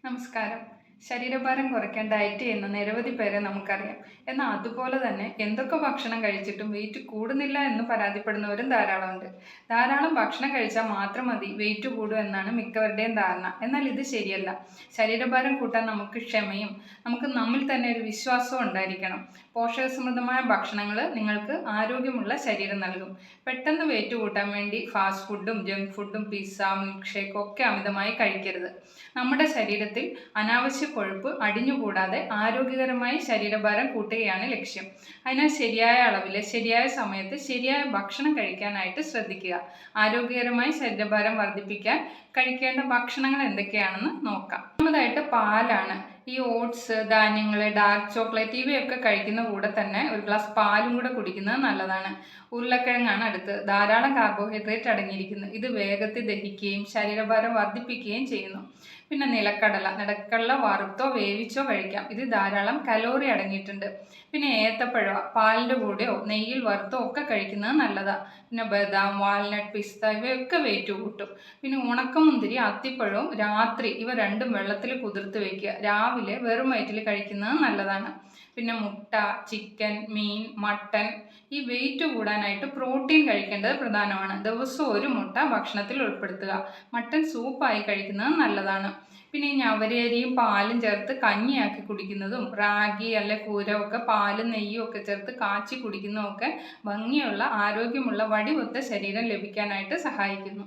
നമസ്കാരം. ശരീരഭാരം കുറയ്ക്കാൻ ഡയറ്റ് ചെയ്യുന്ന നിരവധി പേരെ നമുക്കറിയാം. എന്നാൽ അതുപോലെ തന്നെ എന്തൊക്കെ ഭക്ഷണം കഴിച്ചിട്ടും വെയിറ്റ് കൂടുന്നില്ല എന്ന് പരാതിപ്പെടുന്നവരും ധാരാളമുണ്ട്. ധാരാളം ഭക്ഷണം കഴിച്ചാൽ മാത്രം മതി വെയിറ്റ് കൂടും എന്നാണ് മിക്കവരുടെയും ധാരണ. എന്നാൽ ഇത് ശരിയല്ല. ശരീരഭാരം കൂട്ടാൻ നമുക്ക് ക്ഷമയും നമുക്ക് നമ്മിൽ തന്നെ ഒരു വിശ്വാസവും ഉണ്ടായിരിക്കണം. പോഷകസമൃദ്ധമായ ഭക്ഷണങ്ങൾ നിങ്ങൾക്ക് ആരോഗ്യമുള്ള ശരീരം നൽകും. പെട്ടെന്ന് വെയിറ്റ് കൂട്ടാൻ വേണ്ടി ഫാസ്റ്റ് ഫുഡും ജങ്ക് ഫുഡും പിസ്സ, മിൽക്ക് ഷേക്ക് ഒക്കെ അമിതമായി കഴിക്കരുത്. നമ്മുടെ ശരീരത്തിൽ അനാവശ്യ കൊഴുപ്പ് അടിഞ്ഞുകൂടാതെ ആരോഗ്യകരമായി ശരീരഭാരം കൂട്ടുകയാണ് ലക്ഷ്യം. അതിനാൽ ശരിയായ അളവിൽ ശരിയായ സമയത്ത് ശരിയായ ഭക്ഷണം കഴിക്കാനായിട്ട് ശ്രദ്ധിക്കുക. ആരോഗ്യകരമായി ശരീരഭാരം വർദ്ധിപ്പിക്കാൻ കഴിക്കേണ്ട ഭക്ഷണങ്ങൾ എന്തൊക്കെയാണെന്ന് നോക്കാം. ഒന്നാമതായിട്ട് പാലാണ്. ഈ ഓട്സ്, ധാന്യങ്ങൾ, ഡാർക്ക് ചോക്ലേറ്റ് ഇവയൊക്കെ കഴിക്കുന്ന കൂടെ തന്നെ ഒരു ഗ്ലാസ് പാലും കൂടെ കുടിക്കുന്നത് നല്ലതാണ്. ഉരുളക്കിഴങ്ങാണ് അടുത്ത്. ധാരാളം കാർബോഹൈഡ്രേറ്റ് അടങ്ങിയിരിക്കുന്നു. ഇത് വേഗത്തിൽ ദഹിക്കുകയും ശരീരഭാരം വർദ്ധിപ്പിക്കുകയും ചെയ്യുന്നു. പിന്നെ നിലക്കടല വറുത്തോ വേവിച്ചോ കഴിക്കാം. ഇത് ധാരാളം കലോറി അടങ്ങിയിട്ടുണ്ട്. പിന്നെ ഏത്തപ്പഴം പാലിൻ്റെ കൂടെയോ നെയ്യിൽ വറുത്തോ ഒക്കെ കഴിക്കുന്നത് നല്ലതാണ്. പിന്നെ ബദാം, വാൽനട്ട്, പിസ്ത ഇവയൊക്കെ വെയിറ്റ് കൂട്ടും. പിന്നെ ഉണക്കമുന്തിരി, അത്തിപ്പഴവും രാത്രി ഇവ രണ്ടും വെള്ളത്തിൽ കുതിർത്ത് വയ്ക്കുക. രാവിലെ വെറും വയറ്റിൽ കഴിക്കുന്നത് നല്ലതാണ്. പിന്നെ മുട്ട, ചിക്കൻ, മീൻ, മട്ടൻ ഈ വെയിറ്റ് കൂടാനായിട്ട് പ്രോട്ടീൻ കഴിക്കേണ്ടത് പ്രധാനമാണ്. ദിവസവും ഒരു മുട്ട ഭക്ഷണത്തിൽ ഉൾപ്പെടുത്തുക. മട്ടൻ സൂപ്പായി കഴിക്കുന്നത് നല്ലതാണ്. പിന്നെ ഈ ഞവരയരിയും പാലും ചേർത്ത് കഞ്ഞിയാക്കി കുടിക്കുന്നതും റാഗി അല്ലെ കൂര ഒക്കെ പാലും നെയ്യും ഒക്കെ ചേർത്ത് കാച്ചി കുടിക്കുന്നതും ഒക്കെ ഭംഗിയുള്ള ആരോഗ്യമുള്ള വടിവൊത്ത ശരീരം ലഭിക്കാനായിട്ട് സഹായിക്കുന്നു.